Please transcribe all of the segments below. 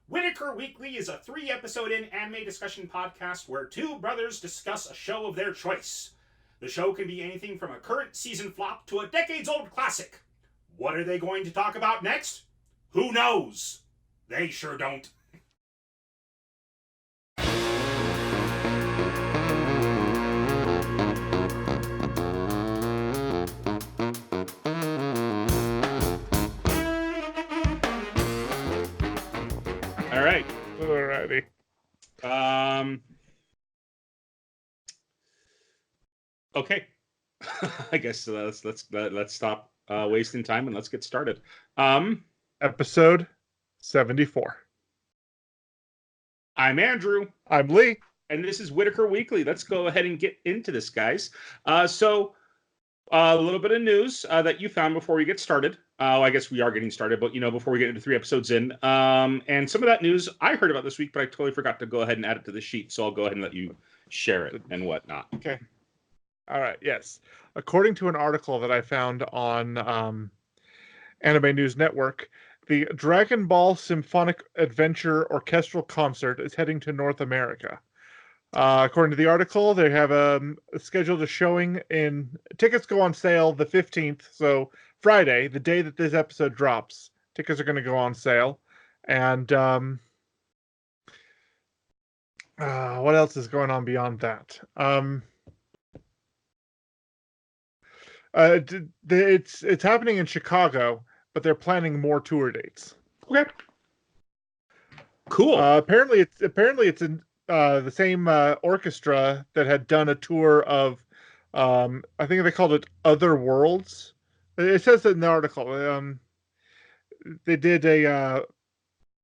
Whittaker Weekly is a 3-episode anime discussion podcast where two brothers discuss a show of their choice. The show can be anything from a current season flop to a decades-old classic. What are they going to talk about next? Who knows? They sure don't. All right. Alrighty. Okay. I guess let's stop wasting time and let's get started. Episode 74. I'm Andrew. I'm Lee. And this is Whittaker Weekly. Let's go ahead and get into this, guys. So a little bit of news that you found before we get started. I guess we are getting started, but before we get into 3 episodes in. And some of that news I heard about this week, but I totally forgot to go ahead and add it to the sheet. So I'll go ahead and let you share it and whatnot. Okay. All right. Yes. According to an article that I found on Anime News Network, the Dragon Ball Symphonic Adventure Orchestral Concert is heading to North America. According to the article, they have scheduled a showing in. Tickets go on sale the 15th, so Friday, the day that this episode drops. Tickets are going to go on sale. And what else is going on beyond that? It's happening in Chicago, but they're planning more tour dates. Okay. Cool. Apparently it's in the same orchestra that had done a tour of, I think they called it Other Worlds. It says in the article. They did a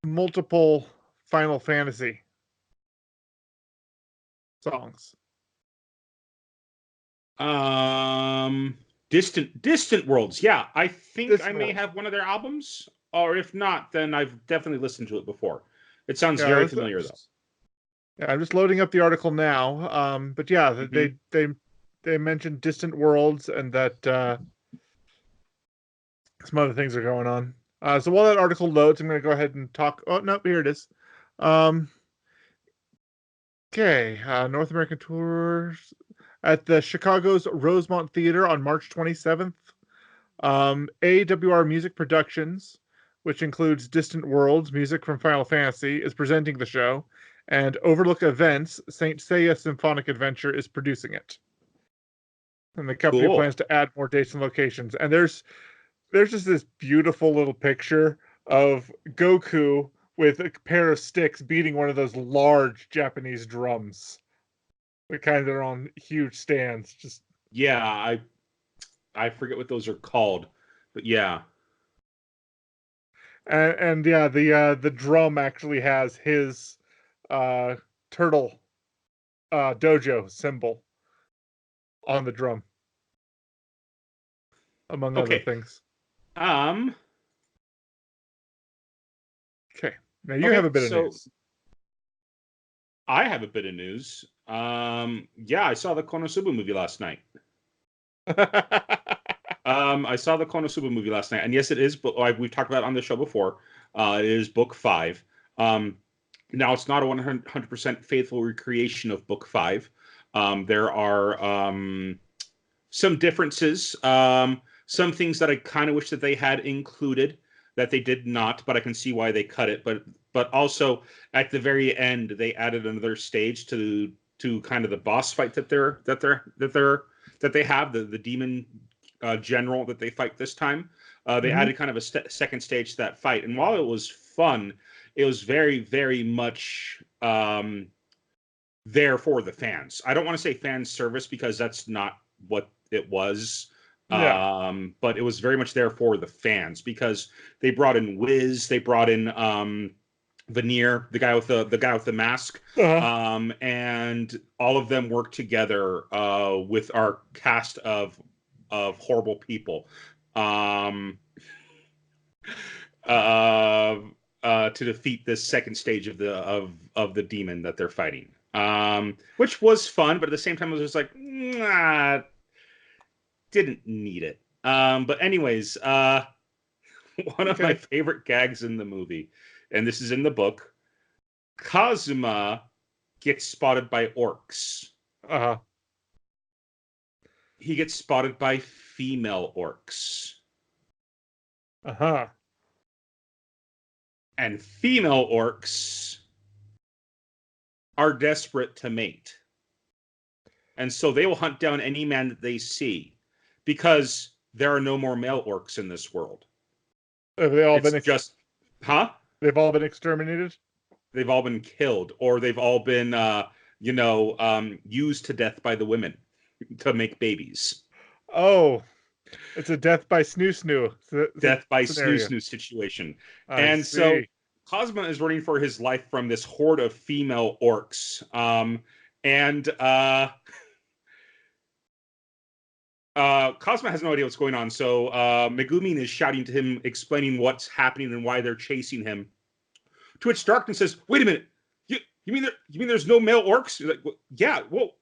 multiple Final Fantasy songs. Distant Worlds. Yeah, I think Distant I may Worlds. have one of their albums, or if not, then I've definitely listened to it before. It sounds very familiar, though. Yeah, I'm just loading up the article now. But yeah, they mentioned Distant Worlds and that some other things are going on. So while that article loads, I'm going to go ahead and talk. Oh no, here it is. Okay, North American tours at the Chicago's Rosemont Theater on March 27th. AWR Music Productions, which includes Distant Worlds, music from Final Fantasy, is presenting the show, and Overlook Events, Saint Seiya Symphonic Adventure, is producing it. And the company plans to add more dates and locations. And there's just this beautiful little picture of Goku with a pair of sticks beating one of those large Japanese drums. The kind that are on huge stands. Just yeah, I forget what those are called, but yeah. And yeah, the drum actually has his turtle dojo symbol on the drum, among other things. Okay. Now you have a bit of news. I have a bit of news. Yeah, I saw the Konosuba movie last night. I saw the Konosuba movie last night, and yes, it is. But we've talked about it on the show before. It is book 5. Now it's not a 100% faithful recreation of book 5. There are some differences, some things that I kind of wish that they had included that they did not, but I can see why they cut it. But also at the very end, they added another stage to kind of the boss fight that they have, the demon general that they fight this time. They added kind of a second stage to that fight, and while it was fun, it was very, very much there for the fans. I don't want to say fan service because that's not what it was. Yeah. But it was very much there for the fans because they brought in Wiz, they brought in Veneer, the guy with the mask, and all of them worked together with our cast of horrible people to defeat this second stage of the demon that they're fighting, which was fun, but at the same time it was just like, nah, didn't need it. But anyways, one of my favorite gags in the movie, and this is in the book, Kazuma gets spotted by orcs. Uh-huh. He gets spotted by female orcs. Uh-huh. And female orcs are desperate to mate. And so they will hunt down any man that they see because there are no more male orcs in this world. Have they all It's been just, huh? They've all been exterminated? They've all been killed, or they've all been, used to death by the women to make babies. Oh, it's a death by snoo-snoo Death by scenario. snoo-snoo situation. I And see. so Cosma is running for his life from this horde of female orcs. Cosma has no idea what's going on, so Megumin is shouting to him, explaining what's happening and why they're chasing him. To which Darkness says, "Wait a minute, you mean there's no male orcs?" He's like, well, yeah, well,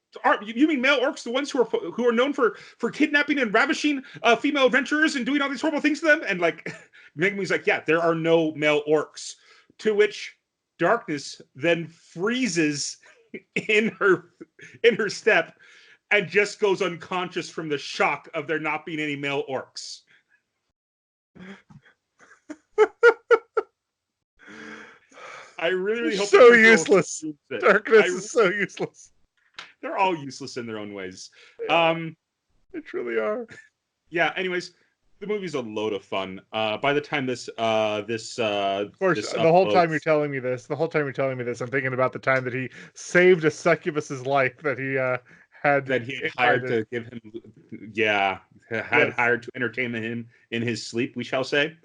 you mean male orcs, the ones who are known for kidnapping and ravishing female adventurers and doing all these horrible things to them? And like, Megumin's like, yeah, there are no male orcs. To which Darkness then freezes in her step and just goes unconscious from the shock of there not being any male orcs. I really hope so useless. Darkness is so useless. They're all useless in their own ways. Yeah, they truly are. Yeah. Anyways, the movie's a load of fun. By the time this, of course, the whole time you're telling me this, I'm thinking about the time that he saved a succubus's life that he had hired to give him, hired to entertain him in his sleep, we shall say.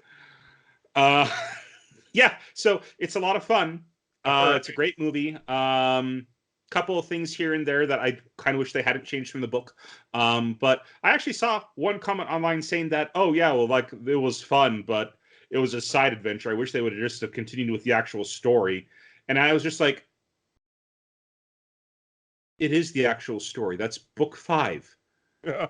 Yeah, so it's a lot of fun. It's a great movie. Couple of things here and there that I kind of wish they hadn't changed from the book. But I actually saw one comment online saying that, oh yeah, well, like, it was fun, but it was a side adventure. I wish they would have just continued with the actual story. And I was just like, it is the actual story. That's book 5. Yeah.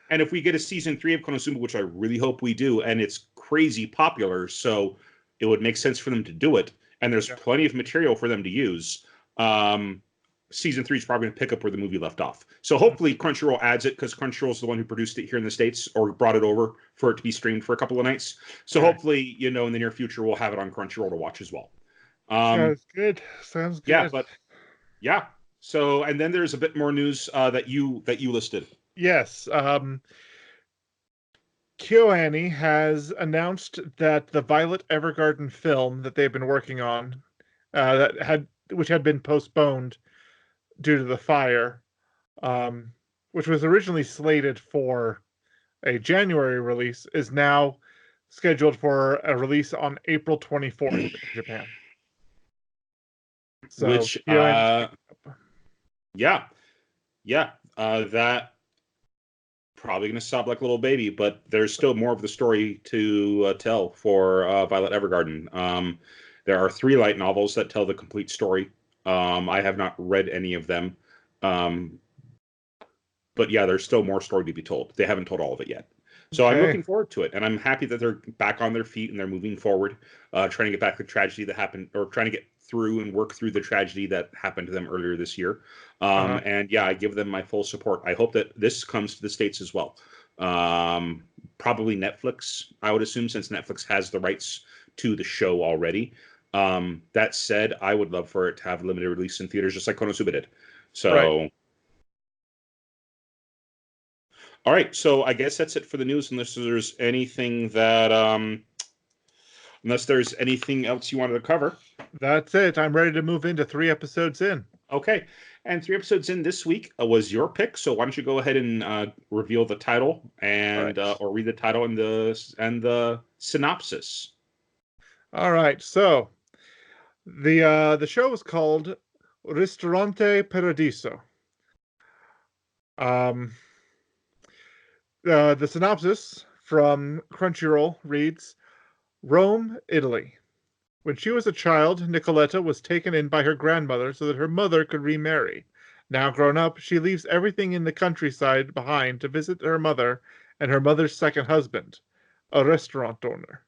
And if we get a season 3 of Konosuba, which I really hope we do, and it's crazy popular, so it would make sense for them to do it, and there's plenty of material for them to use. Season 3 is probably going to pick up where the movie left off. So hopefully Crunchyroll adds it, because Crunchyroll is the one who produced it here in the States, or brought it over for it to be streamed for a couple of nights. So hopefully, in the near future, we'll have it on Crunchyroll to watch as well. Sounds good. Sounds good. Yeah, but yeah. So, and then there's a bit more news that you listed. Yes. KyoAni has announced that the Violet Evergarden film that they've been working on, which had been postponed due to the fire, which was originally slated for a January release, is now scheduled for a release on April 24th in Japan. So, which, that probably going to sob like a little baby, but there's still more of the story to tell for Violet Evergarden. There are 3 light novels that tell the complete story. I have not read any of them. But yeah, there's still more story to be told. They haven't told all of it yet. So I'm looking forward to it, and I'm happy that they're back on their feet and they're moving forward, trying to get back the tragedy that happened, or trying to get through and work through the tragedy that happened to them earlier this year. And yeah, I give them my full support. I hope that this comes to the States as well. Probably Netflix, I would assume, since Netflix has the rights to the show already. That said, I would love for it to have limited release in theaters, just like Konosuba did. So... Right. All right, so I guess that's it for the news, unless there's anything else you wanted to cover. That's it. I'm ready to move into 3 episodes in. Okay, and 3 episodes in this week was your pick, so why don't you go ahead and reveal the title and or read the title and the synopsis. All right, so the show is called Ristorante Paradsio. The synopsis from Crunchyroll reads, Rome, Italy. When she was a child, Nicoletta was taken in by her grandmother so that her mother could remarry. Now grown up, she leaves everything in the countryside behind to visit her mother and her mother's second husband, a restaurant owner.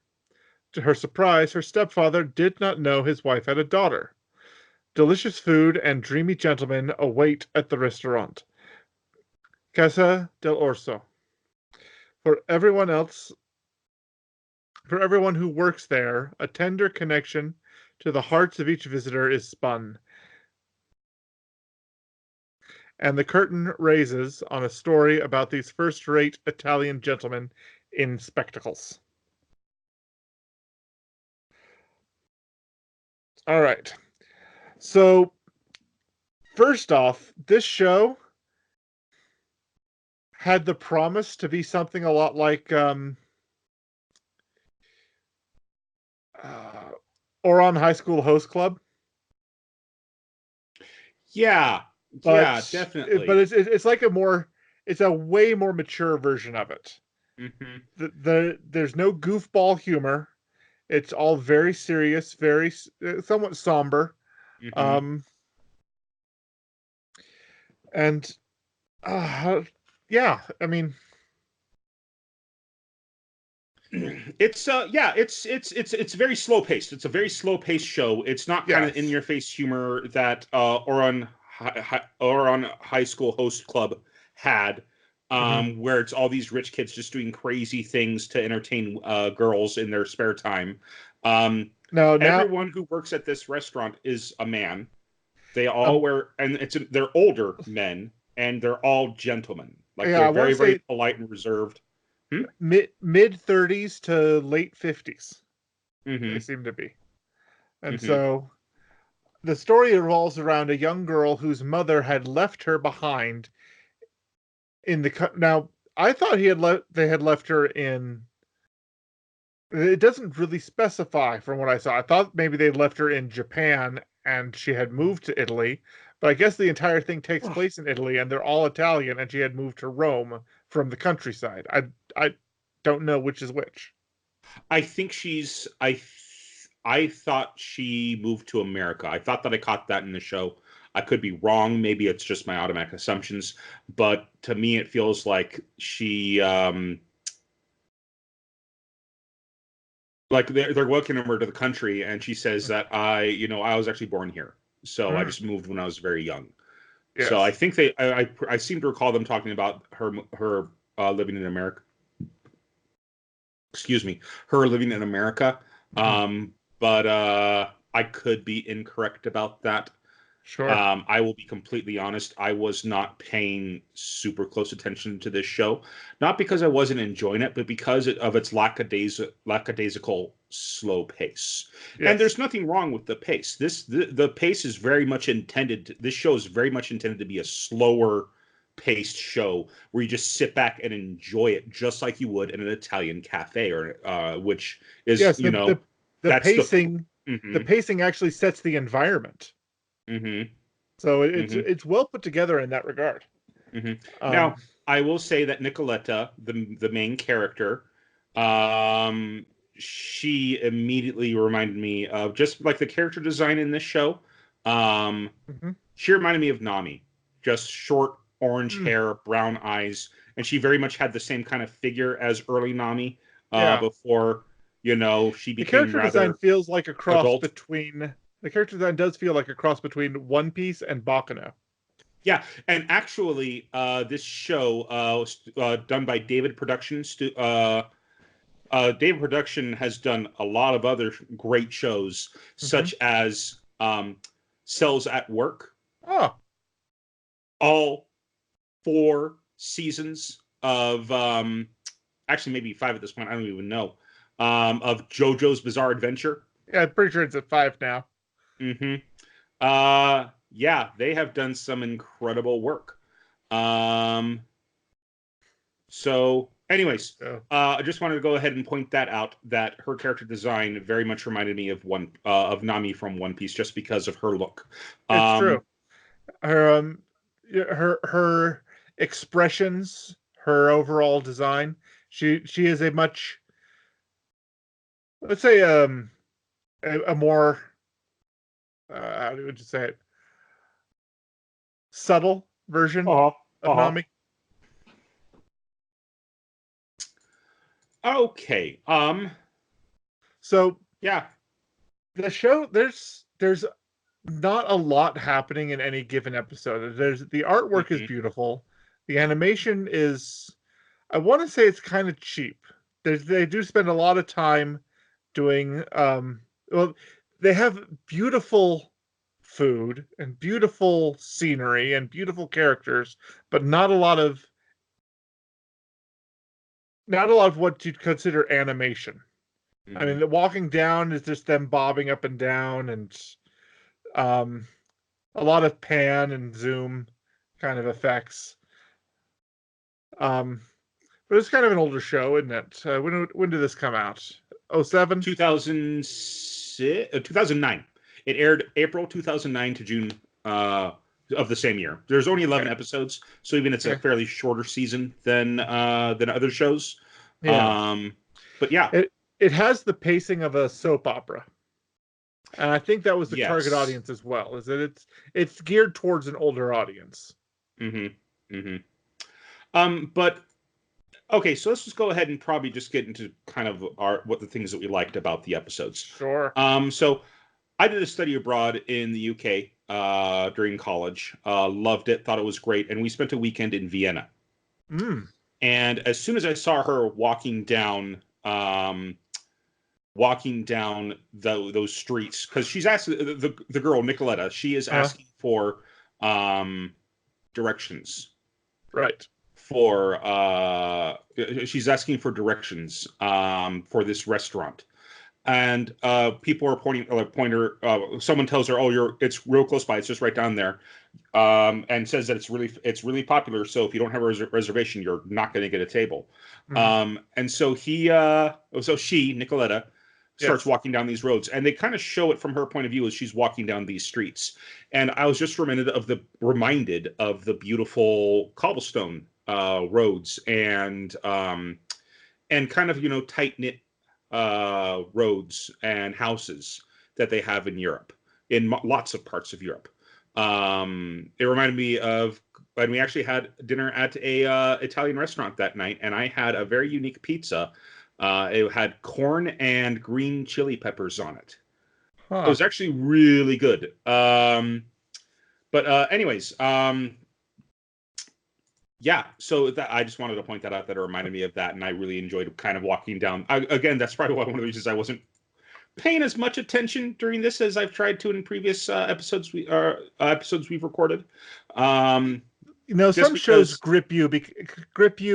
To her surprise, her stepfather did not know his wife had a daughter. Delicious food and dreamy gentlemen await at the Ristorante. Casa del Orso. For everyone else, for everyone who works there, a tender connection to the hearts of each visitor is spun, and the curtain raises on a story about these first-rate Italian gentlemen in spectacles. All right. So, first off, this show had the promise to be something a lot like Oron High School Host Club. Yeah, But definitely. it's like it's a way more mature version of it. There's no goofball humor. It's all very serious, very somewhat somber. And yeah, I mean, it's very slow paced. It's a very slow paced show. It's not kind of in your face humor that Oron High School Host Club had, where it's all these rich kids just doing crazy things to entertain girls in their spare time. Everyone who works at this restaurant is a man. They all wear, and they're older men, and they're all gentlemen. Like they're very, very polite and reserved. Mid 30s to late 50s. They seem to be. And so the story revolves around a young girl whose mother had left her behind in the now I thought they had left her in. It doesn't really specify from what I saw. I thought maybe they left her in Japan and she had moved to Italy, but I guess the entire thing takes place in Italy and they're all Italian and she had moved to Rome from the countryside. I don't know which is which. I think I thought she moved to America. I thought that I caught that in the show. I could be wrong. Maybe it's just my automatic assumptions. But to me, it feels like she, like they're welcoming her to the country, and she says that I was actually born here, so I just moved when I was very young. Yes. So I think I seem to recall them talking about her living in America. Excuse me, her living in America. But I could be incorrect about that. Sure. I will be completely honest. I was not paying super close attention to this show, not because I wasn't enjoying it, but because of its lackadaisical slow pace. Yes. And there's nothing wrong with the pace. The pace is very much intended. This show is very much intended to be a slower paced show where you just sit back and enjoy it, just like you would in an Italian cafe, or which is the pacing. The pacing actually sets the environment. So it's well put together in that regard. Now, I will say that Nicoletta, the main character, she immediately reminded me of, just like the character design in this show. She reminded me of Nami, just short orange hair, brown eyes, and she very much had the same kind of figure as early Nami before she became. The character design feels like a cross adult. between. The character design does feel like a cross between One Piece and Baccano. Yeah, and actually, this show was done by David Productions. David Production has done a lot of other great shows, such as Cells at Work. Oh. All 4 seasons of, actually maybe 5 at this point, I don't even know, of JoJo's Bizarre Adventure. Yeah, I'm pretty sure it's at 5 now. Yeah, they have done some incredible work. So anyways, I just wanted to go ahead and point that out, that her character design very much reminded me of Nami from One Piece, just because of her look. It's true. Her expressions, her overall design, she is a much, let's say, a more, how do you say it, subtle version of Nami. Okay. So yeah, the show, there's not a lot happening in any given episode. The artwork is beautiful. The animation is, I want to say it's kind of cheap. They do spend a lot of time doing, well, they have beautiful food and beautiful scenery and beautiful characters, but not a lot of what you'd consider animation. I mean, the walking down is just them bobbing up and down, and a lot of pan and zoom kind of effects. But it's kind of an older show, isn't it? When did this come out? 07? 2009. It aired April 2009 to June of the same year. There's only 11 episodes, so even it's a fairly shorter season than other shows. Yeah. But yeah, it has the pacing of a soap opera, and I think that was the target audience as well. Is that it's geared towards an older audience. But okay, so let's just go ahead and probably just get into kind of what the things that we liked about the episodes. Sure. So I did a study abroad in the UK during college. Loved it, thought it was great, and we spent a weekend in Vienna. And as soon as I saw her walking down those streets, because she's asking the girl Nicoletta, she is asking for directions. Right. She's asking for directions for this restaurant, and people are pointer. Someone tells her, "Oh, it's real close by. It's just right down there," and says that it's really popular. So if you don't have a reservation, you're not going to get a table. And so she Nicoletta starts walking down these roads, and they kind of show it from her point of view as she's walking down these streets. And I was just reminded of the beautiful cobblestone roads and kind of tight knit roads and houses that they have in Europe, in lots of parts of Europe. It reminded me of when we actually had dinner at a Italian restaurant that night, and I had a very unique pizza. It had corn and green chili peppers on it. It was actually really good. Anyways, yeah, so I just wanted to point that out, that it reminded me of that, and I really enjoyed kind of walking down. Again, that's probably one of the reasons I wasn't paying as much attention during this as I've tried to in previous episodes we've recorded. Some shows grip you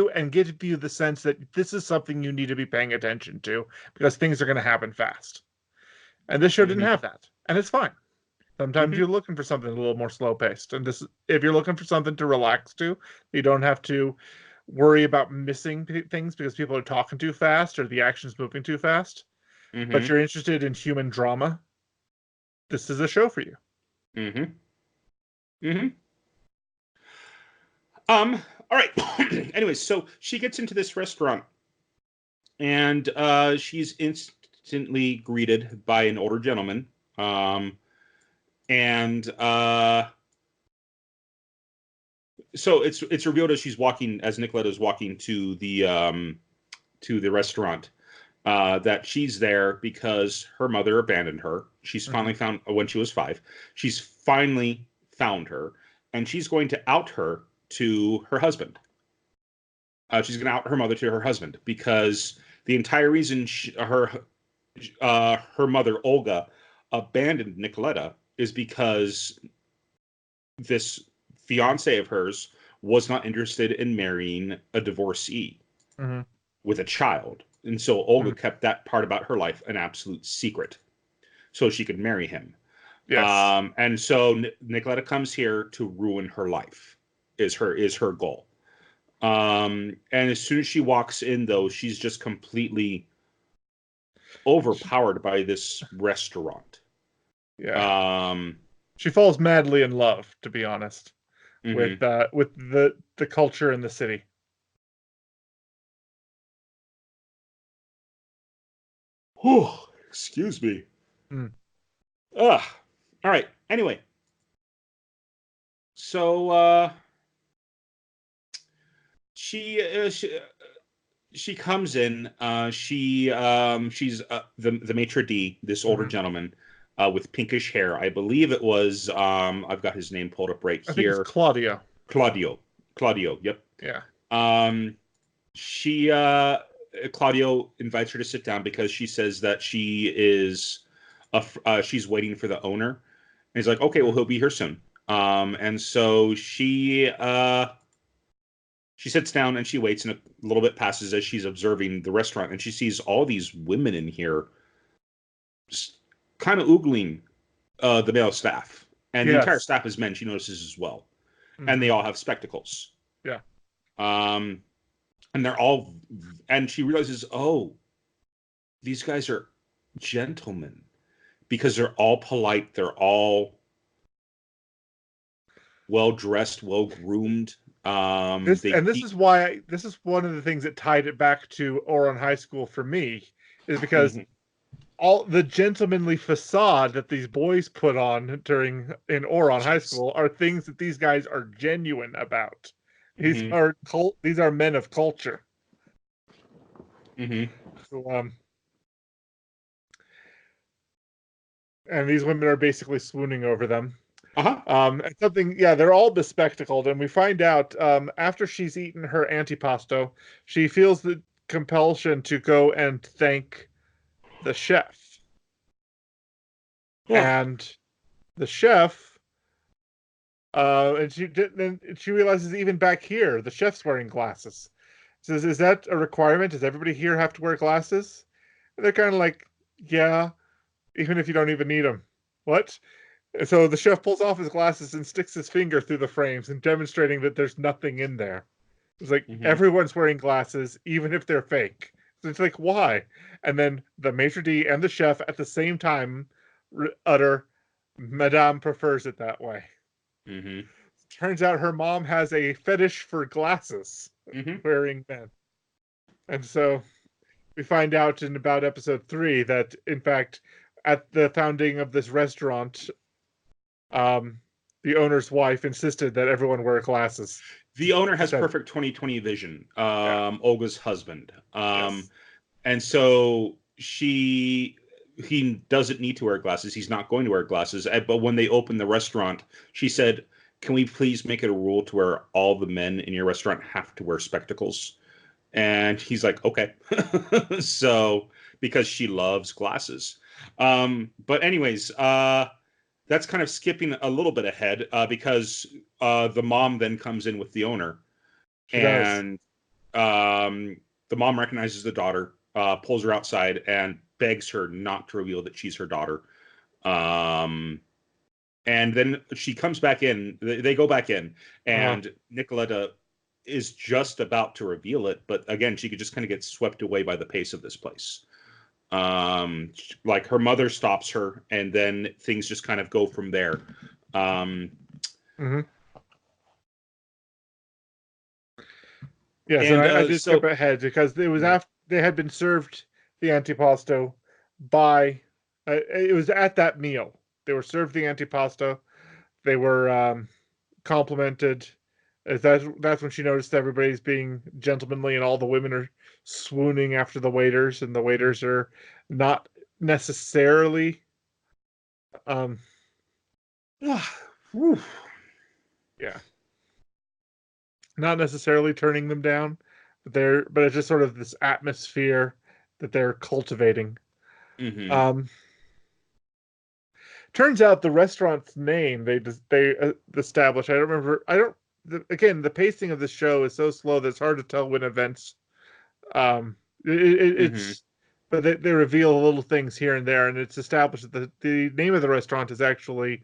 and give you the sense that this is something you need to be paying attention to because things are going to happen fast. And this show didn't have that, and it's fine. Sometimes you're looking for something a little more slow paced, and if you're looking for something to relax to, you don't have to worry about missing things because people are talking too fast or the action's moving too fast. But you're interested in human drama, this is a show for you. All right. Anyways, so she gets into this restaurant, and she's instantly greeted by an older gentleman. So it's revealed as Nicoletta's walking to the restaurant, that she's there because her mother abandoned her. She's finally found when she was 5. She's finally found her, and she's going to out her to her husband. She's going to out her mother to her husband because the entire reason her mother Olga abandoned Nicoletta is because this fiance of hers was not interested in marrying a divorcee with a child. And so Olga kept that part about her life an absolute secret so she could marry him. Yes. And so Nicoletta comes here to ruin her life is her goal. And as soon as she walks in, though, she's just completely overpowered by this restaurant. Yeah. She falls madly in love, to be honest, with the culture in the city. Oh, excuse me. All right. Anyway, so she comes in. She's the maitre d', this older gentleman. with pinkish hair. I believe it was, I've got his name pulled up right I think it's here. Claudia. Claudio, yep. Yeah. She, Claudio invites her to sit down because she says that she is, she's waiting for the owner. And he's like, okay, well, he'll be here soon. And so she sits down and she waits, and a little bit passes as she's observing the restaurant, and she sees all these women in here kind of oogling the male staff. And the entire staff is men, she notices as well. And they all have spectacles. Yeah. And they're all, and she realizes, oh, these guys are gentlemen because they're all polite. They're all well-dressed, well-groomed. This is why this is one of the things that tied it back to Oron High School for me, is because all the gentlemanly facade that these boys put on in Oron High School are things that these guys are genuine about. These are men of culture. So, and these women are basically swooning over them. They're all bespectacled, and we find out after she's eaten her antipasto, she feels the compulsion to go and thank the chef. And the chef, and she realizes even back here, the chef's wearing glasses. Says, "Is that a requirement? Does everybody here have to wear glasses?" And they're kind of like, "Yeah, even if you don't even need them." What? And so the chef pulls off his glasses and sticks his finger through the frames and demonstrating that there's nothing in there. It's like, everyone's wearing glasses, even if they're fake. So it's like, why? And then the maitre d' and the chef at the same time utter, "Madame prefers it that way." Turns out her mom has a fetish for glasses wearing men. And so we find out in about episode 3 that, in fact, at the founding of this restaurant, the owner's wife insisted that everyone wear glasses. The owner has perfect 20/20 vision, Olga's husband. And so he doesn't need to wear glasses. He's not going to wear glasses. But when they opened the restaurant, she said, "Can we please make it a rule to where all the men in your restaurant have to wear spectacles?" And he's like, okay. So, because she loves glasses. But anyways, that's kind of skipping a little bit ahead because the mom then comes in with the owner. The mom recognizes the daughter, pulls her outside, and begs her not to reveal that she's her daughter. And then she comes back in. They go back in, and Nicoletta is just about to reveal it, but again, she could just kind of get swept away by the pace of this place. Like her mother stops her, and then things just kind of go from there. Yes, and I did skip ahead because it was after they had been served the antipasto by. It was at that meal they were served the antipasto. They were complimented. That's when she noticed everybody's being gentlemanly and all the women are swooning after the waiters, and the waiters are not necessarily not necessarily turning them down, but it's just sort of this atmosphere that they're cultivating. Turns out the restaurant's name they established. I don't remember. Again, the pacing of the show is so slow that it's hard to tell when events. It's but they reveal little things here and there, and it's established that the name of the restaurant is actually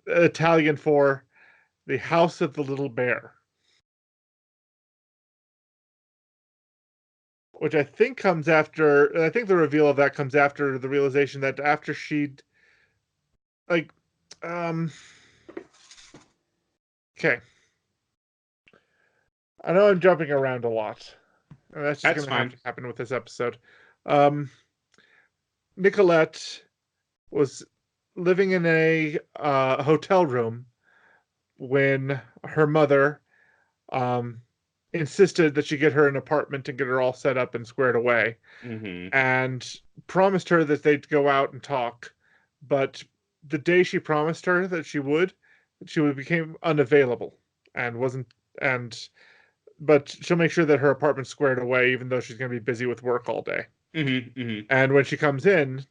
Italian for the House of the Little Bear, which I think comes after. I think the reveal of that comes after the realization that after she'd okay. I know I'm jumping around a lot. And that's just going to have to happen with this episode. Nicolette was living in a hotel room when her mother insisted that she get her an apartment and get her all set up and squared away, and promised her that they'd go out and talk, but the day she promised her that she would became unavailable and wasn't and but she'll make sure that her apartment's squared away, even though she's going to be busy with work all day. And when she comes in,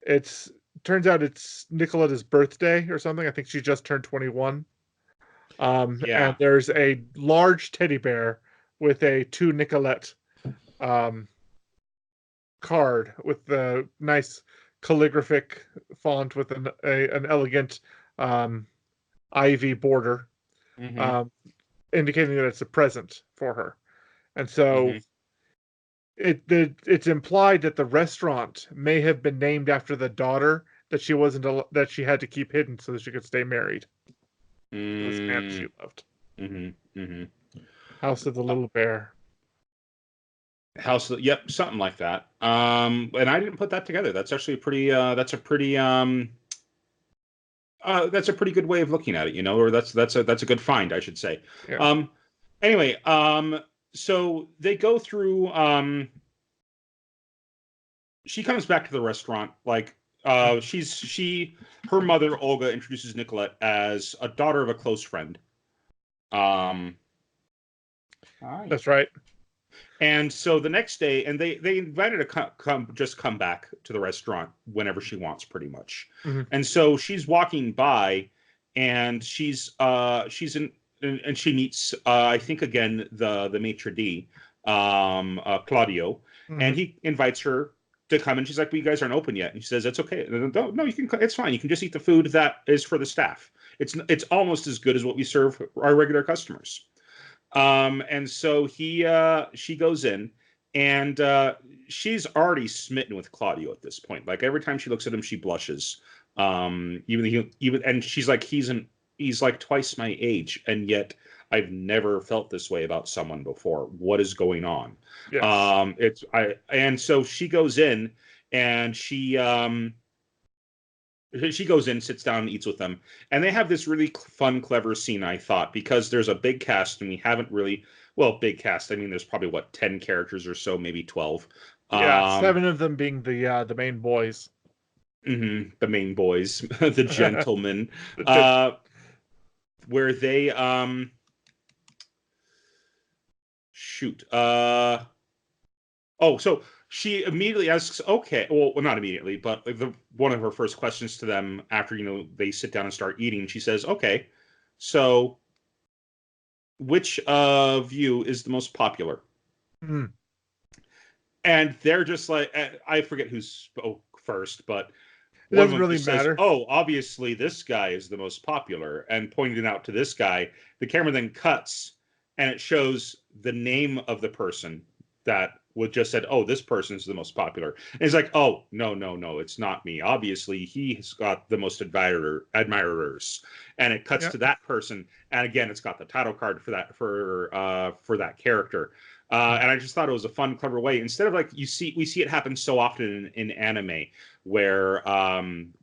it's turns out it's Nicoletta's birthday or something. I think she just turned 21. And there's a large teddy bear with a to Nicolette card with the nice calligraphic font with an elegant ivy border, indicating that it's a present for her. And so it's implied that the restaurant may have been named after the daughter that she had to keep hidden so that she could stay married to this man she loved. House of the Little Bear. Yep, something like that. And I didn't put that together. That's actually that's a pretty good way of looking at it, or that's a good find, I should say. Yeah. Anyway, so they go through. She comes back to the restaurant. Like, her mother Olga introduces Nicolette as a daughter of a close friend. That's right. And so the next day, and they invited her to come back to the restaurant whenever she wants, pretty much. And so she's walking by, and she's in, and she meets I think again the maitre d, Claudio, and he invites her to come, and she's like, "Well, you guys aren't open yet." And she says, "It's okay. No, you can. It's fine. You can just eat the food that is for the staff. It's almost as good as what we serve our regular customers." And so she goes in, and she's already smitten with Claudio at this point. Like, every time she looks at him, she blushes. And she's like, he's like twice my age, and yet I've never felt this way about someone before. What is going on? Yes. And so she goes in, and she goes in, sits down, and eats with them. And they have this really fun, clever scene, I thought, because there's a big cast, and we haven't really... Well, big cast, I mean, there's probably, 10 characters or so, maybe 12. Yeah, 7 of them being the main boys. The main boys, the gentlemen. Where they... Shoot. So she immediately asks, okay, well, not immediately, but one of her first questions to them after, they sit down and start eating, she says, "Okay, so which of you is the most popular?" And they're just like, I forget who spoke first, but it doesn't really matter. Says, "Oh, obviously this guy is the most popular," and pointing it out to this guy. The camera then cuts, and it shows the name of the person that would just said, "Oh, this person is the most popular." And he's like, "Oh, no, it's not me. Obviously, he's got the most admirers." And it cuts to that person, and again, it's got the title card for that character. And I just thought it was a fun, clever way. Instead of, like, we see it happen so often in anime, where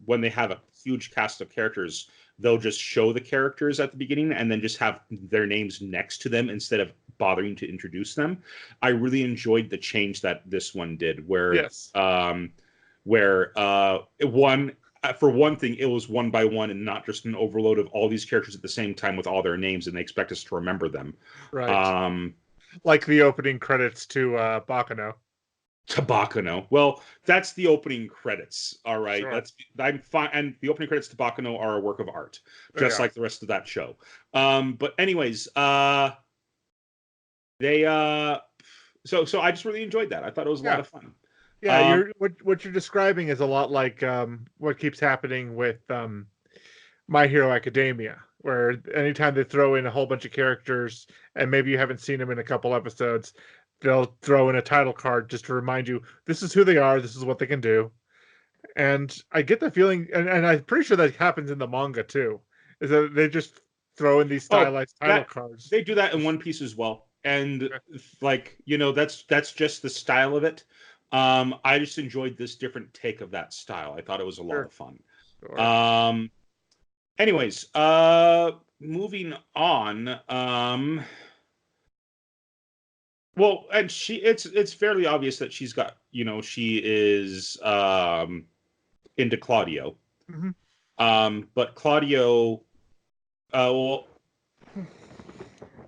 when they have a huge cast of characters, they'll just show the characters at the beginning and then just have their names next to them instead of bothering to introduce them. I really enjoyed the change that this one did, where for one thing, it was one by one and not just an overload of all these characters at the same time with all their names, and they expect us to remember them. Right. Like the opening credits to Baccano. To Baccano. Well, that's the opening credits. All right. Sure. I'm fine. And the opening credits to Baccano are a work of art, just like the rest of that show. But anyways, they so I just really enjoyed that. I thought it was a lot of fun. Yeah, what you're describing is a lot like what keeps happening with My Hero Academia, where anytime they throw in a whole bunch of characters and maybe you haven't seen them in a couple episodes, they'll throw in a title card just to remind you this is who they are, this is what they can do. And I get the feeling, and I'm pretty sure that happens in the manga too, is that they just throw in these stylized title cards. They do that in One Piece as well. And like, that's just the style of it. I just enjoyed this different take of that style. I thought it was a lot of fun. Sure. Anyways, moving on. Well, and it's fairly obvious that she's got, she is into Claudio. Mhm. But Claudio, well,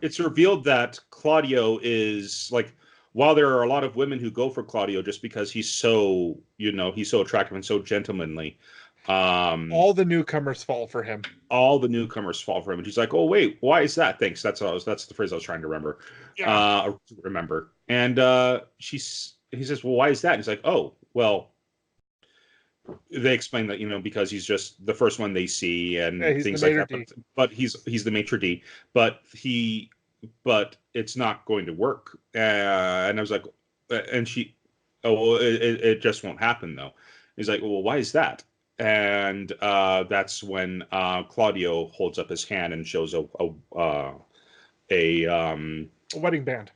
it's revealed that Claudio is like, while there are a lot of women who go for Claudio just because he's so, he's so attractive and so gentlemanly. All the newcomers fall for him. All the newcomers fall for him, and she's like, "Oh wait, why is that?" Thanks. That's the phrase I was trying to remember. Yeah. Remember. And he says, "Well, why is that?" And he's like, "Oh, well." They explain that because he's just the first one they see and He's things the like maitre that. d'. But he's the maitre d'. But it's not going to work. And I was like, and she, oh, well, it just won't happen though. He's like, well, why is that? And that's when Claudio holds up his hand and shows a Wedding band.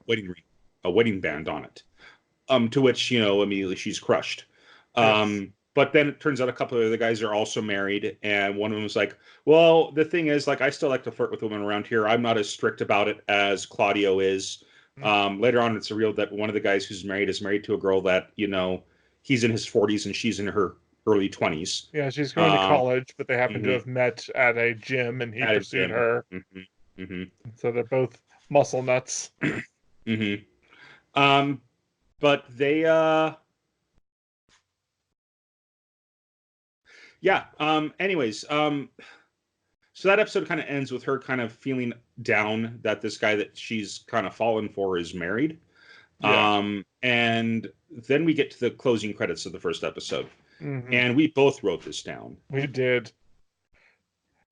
wedding band on it. To which immediately she's crushed. Yes. But then it turns out a couple of the guys are also married, and one of them was like, "Well, the thing is, like, I still like to flirt with women around here. I'm not as strict about it as Claudio is." Later on, it's revealed that one of the guys who's married is married to a girl that he's in his 40s and she's in her early 20s. Yeah, she's going to college, but they happen to mhm. have met at a gym, and he At a pursued gym. her. So they're both muscle nuts. But they yeah. Anyways, so that episode kind of ends with her kind of feeling down that this guy that she's kind of fallen for is married. Yeah. And then we get to the closing credits of the first episode. Mhm. And we both wrote this down. We did.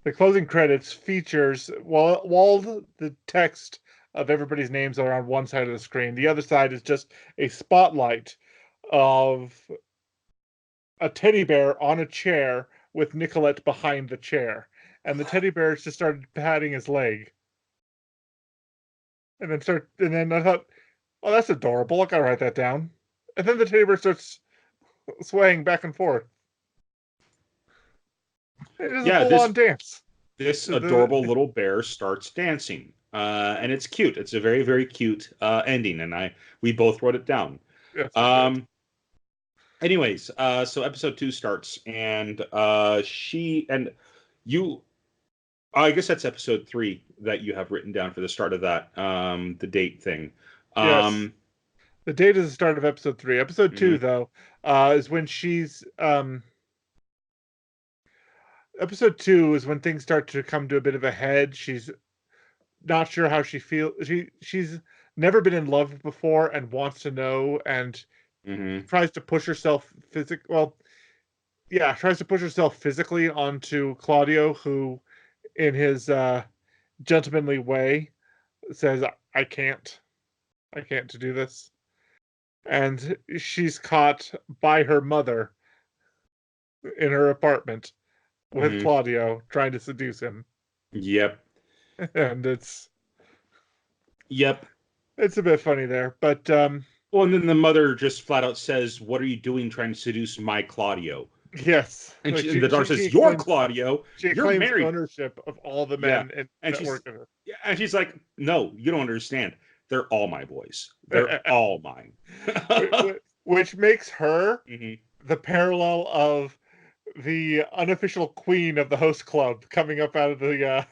The closing credits features while the text of everybody's names are on one side of the screen, the other side is just a spotlight of a teddy bear on a chair with Nicolette behind the chair. And the teddy bear just started patting his leg. And then I thought, oh, that's adorable. I gotta write that down. And then the teddy bear starts swaying back and forth. It is a full-on dance. This adorable little bear starts dancing. And it's cute. It's a very, very cute ending. And we both wrote it down. Yes, Anyways, so episode 2 starts, and she and you. I guess that's episode 3 that you have written down for the start of that, the date thing. Yes. The date is the start of episode 3. Episode 2, though, is when she's. Episode 2 is when things start to come to a bit of a head. She's not sure how she feels. She's never been in love before and wants to know, and tries to push herself tries to push herself physically onto Claudio, who, in his gentlemanly way, says, I can't do this. And she's caught by her mother in her apartment with Claudio trying to seduce him. Yep. And it's a bit funny there, but well, and then the mother just flat out says, "What are you doing trying to seduce my Claudio?" Yes. And, and the daughter says, "You're Claudio. You're married." Ownership of all the men and that work with her. Yeah, and she's like, "No, you don't understand. They're all my boys. They're all mine." Which makes her the parallel of the unofficial queen of the host club coming up out of the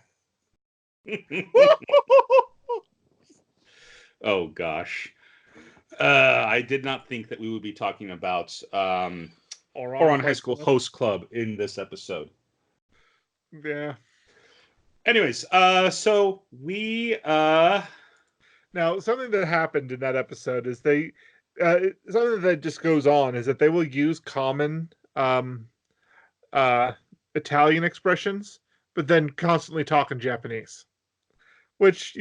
Oh gosh. I did not think that we would be talking about Oron High School Host Club in this episode. Yeah. Anyways, so we now something that happened in that episode is they something that just goes on is that they will use common Italian expressions, but then constantly talk in Japanese. Which,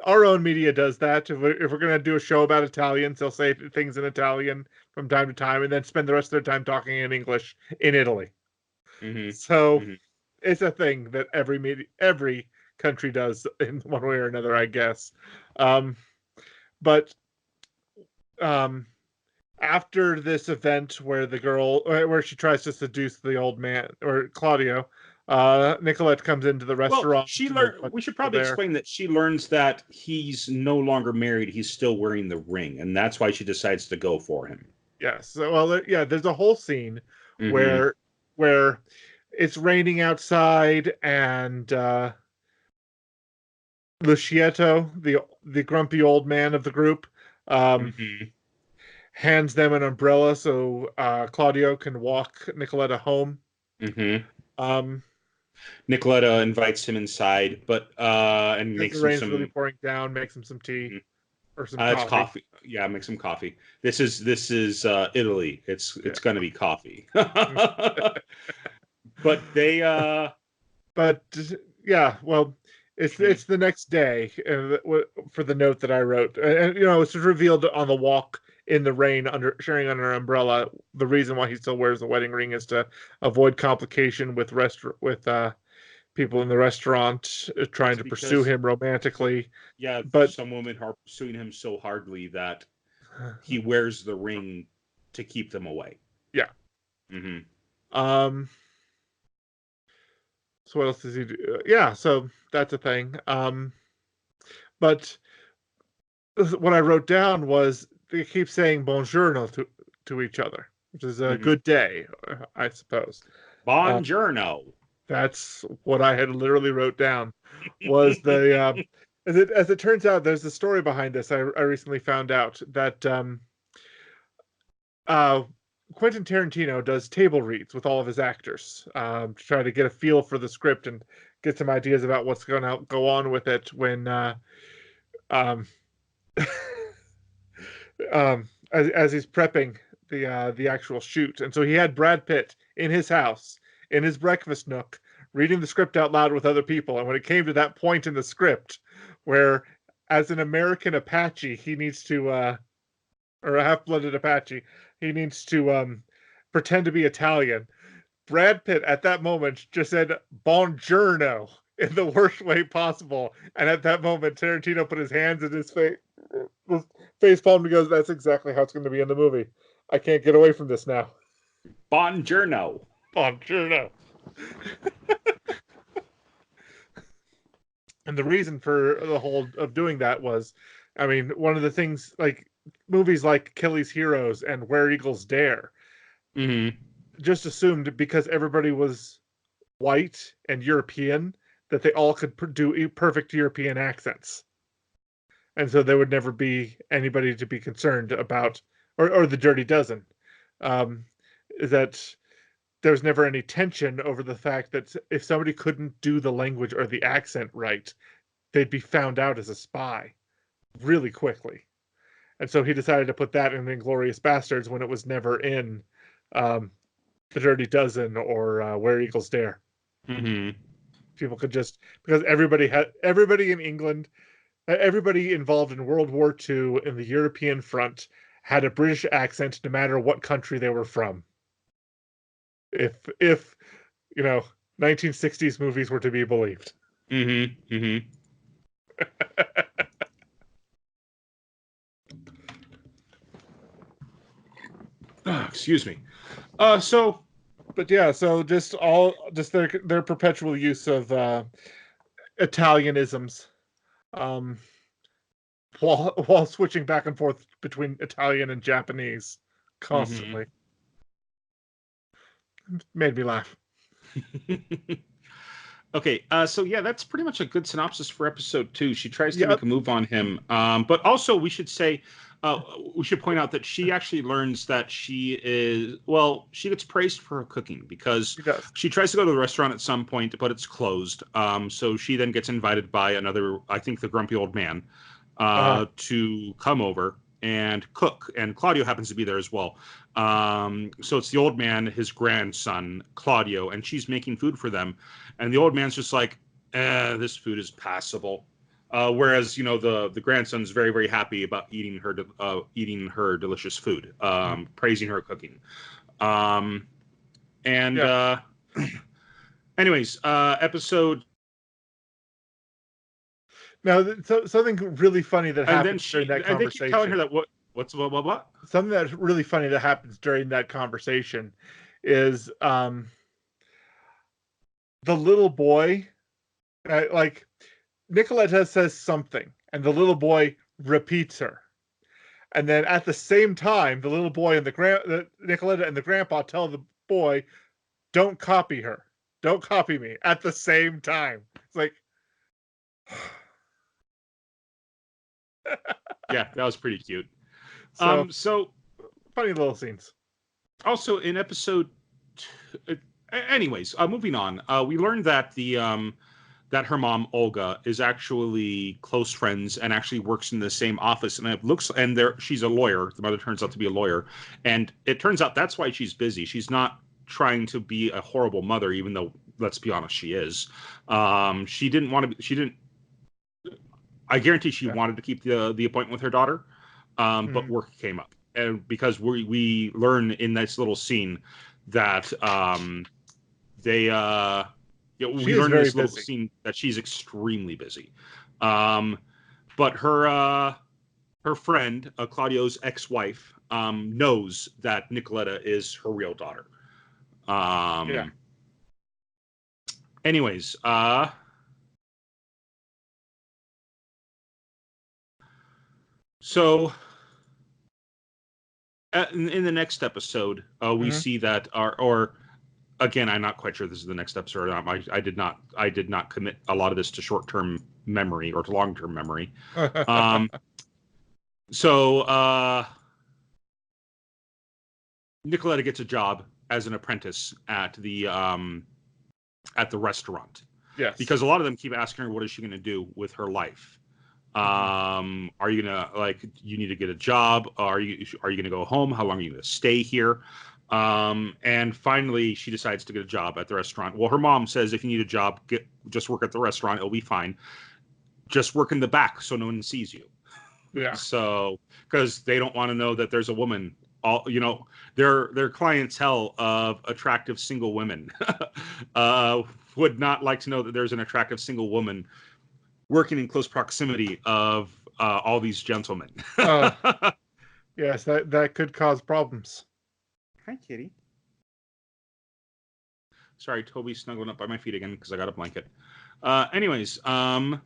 our own media does that. If we're going to do a show about Italians, they'll say things in Italian from time to time and then spend the rest of their time talking in English in Italy. So it's a thing that every country does in one way or another, I guess. But after this event where she tries to seduce the old man, or Claudio, Nicolette comes into the restaurant. Well, we should probably explain that she learns that he's no longer married. He's still wearing the ring, and that's why she decides to go for him. Yes. Well, there's a whole scene where where it's raining outside, and Lucietto, the grumpy old man of the group, Mm-hmm. hands them an umbrella so Claudio can walk Nicoletta home. Mm-hmm. Um, Nicoletta invites him inside, but and because the makes him rain's really some. pouring down, makes him some tea Mhm. or some It's coffee. coffee. Yeah, make some coffee. This is Italy. It's Yeah. gonna be coffee. But they But yeah, well, mhm. it's the next day for the note that I wrote, and it's revealed on the walk in the rain under sharing under an umbrella. The reason why he still wears the wedding ring is to avoid complication with people in the restaurant trying It's to pursue because him romantically. yeah, But some women are pursuing him so hardly that he wears the ring to keep them away. yeah, Hmm. um, so what else does he do? Yeah, so that's a thing. But what I wrote down was they keep saying "buongiorno" to each other, which is a Hmm. good day, I suppose. Uh, Buongiorno. that's what I had literally wrote down. Was the as it turns out, there's a story behind this. I recently found out that uh, Quentin Tarantino does table reads with all of his actors to try to get a feel for the script and get some ideas about what's going to go on with it when um, as he's prepping the actual shoot. And so he had Brad Pitt in his house, in his breakfast nook, reading the script out loud with other people. And when it came to that point in the script where, as an American Apache, he needs to, or a half-blooded Apache, he needs to pretend to be Italian. Brad Pitt at that moment just said "buongiorno" in the worst way possible, and at that moment, Tarantino put his hands in his face palm, and goes, "That's exactly how it's going to be in the movie. I can't get away from this now." Buongiorno. Buongiorno. And the reason for the whole of doing that was, I mean, one of the things like movies like Achilles' Heroes and Where Eagles Dare Hmm. just assumed because everybody was white and European that they all could do perfect European accents. And so there would never be anybody to be concerned about, or the Dirty Dozen. Um, is that there was never any tension over the fact that if somebody couldn't do the language or the accent right, they'd be found out as a spy really quickly. And so he decided to put that in Inglourious Bastards when it was never in um, The Dirty Dozen or Where Eagles Dare. Hmm. People could just, because everybody in England, everybody involved in World War II in the European front had a British accent no matter what country they were from. If 1960s movies were to be believed. Hmm. Hmm. Oh, excuse me. So But yeah, so just their perpetual use of Italianisms, um, while switching back and forth between Italian and Japanese hmm. constantly. Made me laugh. Okay, so yeah, that's pretty much a good synopsis for episode 2. She tries to Yeah, make a move on him, but also we should point out that she actually learns that she gets praised for her cooking because he does. she tries to go to the restaurant at some point, but it's closed. So she then gets invited by another, I think, the grumpy old man, Uh, to come over and cook, and Claudio happens to be there as well. So it's the old man, his grandson, Claudio, and she's making food for them. And the old man's just like, this food is passable. Whereas the grandson's very very happy about eating her delicious food, praising her cooking. Um, and yeah. anyways, episode. Now, something really funny that And then happens during that they keep telling her conversation. that what. Something that's really funny that happens during that conversation is the little boy, like Nicoletta says something, and the little boy repeats her. And then at the same time, the little boy and Nicoletta and the grandpa tell the boy, don't copy her. Don't copy me at the same time. It's like, Yeah, that was pretty cute. so So funny little scenes. also in episode, anyways, moving on, we learned that that her mom Olga is actually close friends and actually works in the same office, and it looks and there she's a lawyer. The mother turns out to be a lawyer, and it turns out that's why she's busy. She's not trying to be a horrible mother, even though, let's be honest, she is. She didn't want to be, she didn't I guarantee she wanted to keep the appointment with her daughter, but work came up, and because we learn in this little scene that they we learn in this little scene that she's extremely busy, but her friend Claudio's ex-wife knows that Nicoletta is her real daughter. Anyways, so in the next episode, we see that or again, I'm not quite sure this is the next episode or not. I did not commit a lot of this to short-term memory or to long-term memory. So Nicoletta gets a job as an apprentice at the restaurant. Yes. Because a lot of them keep asking her, what is she going to do with her life? Are you gonna you need to get a job? Are you gonna go home? How long are you gonna stay here? And finally she decides to get a job at the restaurant. Well, her mom says, if you need a job, just work at the restaurant, it'll be fine. Just work in the back so no one sees you. Yeah. So because they don't want to know that there's a woman. All their clientele of attractive single women would not like to know that there's an attractive single woman working in close proximity of all these gentlemen. Yes, that could cause problems. Hi, kitty. Sorry, Toby's snuggling up by my feet again because I got a blanket. Anyways, so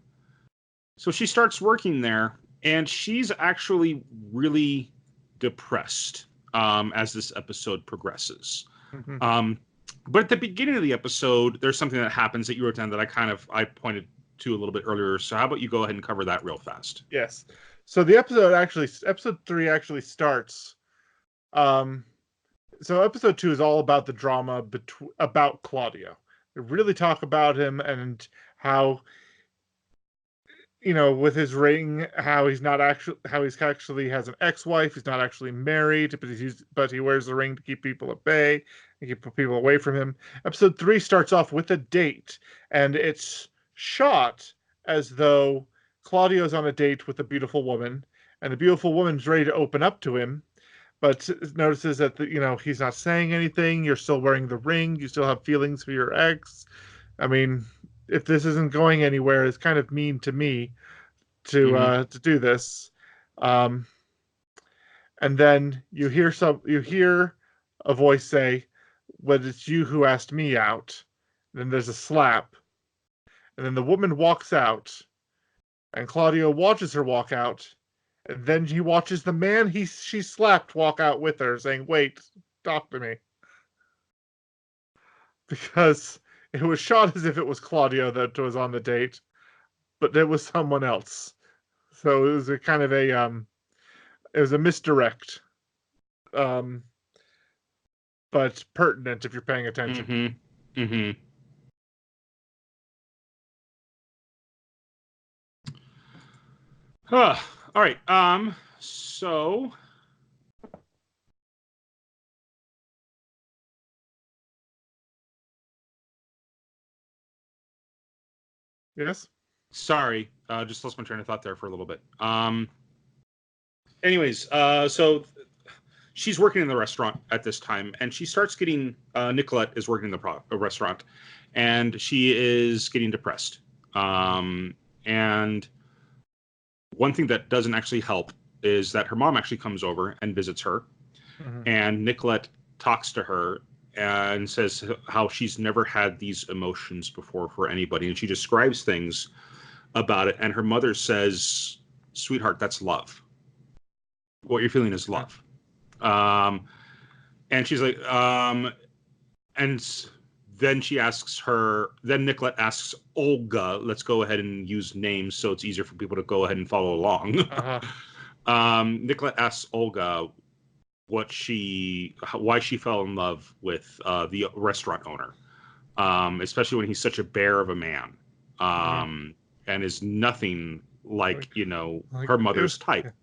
she starts working there, and she's actually really depressed as this episode progresses. But at the beginning of the episode, there's something that happens that you wrote down that I pointed to a little bit earlier. So how about you go ahead and cover that real fast? Yes. So the episode 3 actually starts. So episode 2 is all about the drama about Claudio. They really talk about him and how, with his ring, how he's actually has an ex-wife. He's not actually married, but he wears the ring to keep people at bay and keep people away from him. Episode 3 starts off with a date, and it's shot as though Claudio's on a date with a beautiful woman, and the beautiful woman's ready to open up to him, but notices that he's not saying anything. You're still wearing the ring. You still have feelings for your ex. I mean, if this isn't going anywhere, it's kind of mean to me to do this. And then you hear a voice say, "But it's you who asked me out." And then there's a slap, and then the woman walks out, and Claudio watches her walk out, and then he watches the man she slapped walk out with her, saying, "Wait, talk to me." Because it was shot as if it was Claudio that was on the date, but it was someone else. So it was a kind of it was a misdirect, but pertinent if you're paying attention. All right. So Yes. Sorry, just lost my train of thought there for a little bit. Anyways, so she's working in the restaurant at this time, and she starts getting Nicolette is working in the restaurant, and she is getting depressed. And one thing that doesn't actually help is that her mom actually comes over and visits her, and Nicolette talks to her and says how she's never had these emotions before for anybody, and she describes things about it, and her mother says, "Sweetheart, that's love. What you're feeling is love." And she's like, and then she asks her. Then Nicolette asks Olga. Let's go ahead and use names so it's easier for people to go ahead and follow along. Nicolette asks Olga why she fell in love with the restaurant owner, especially when he's such a bear of a man, and is nothing like her mother's type.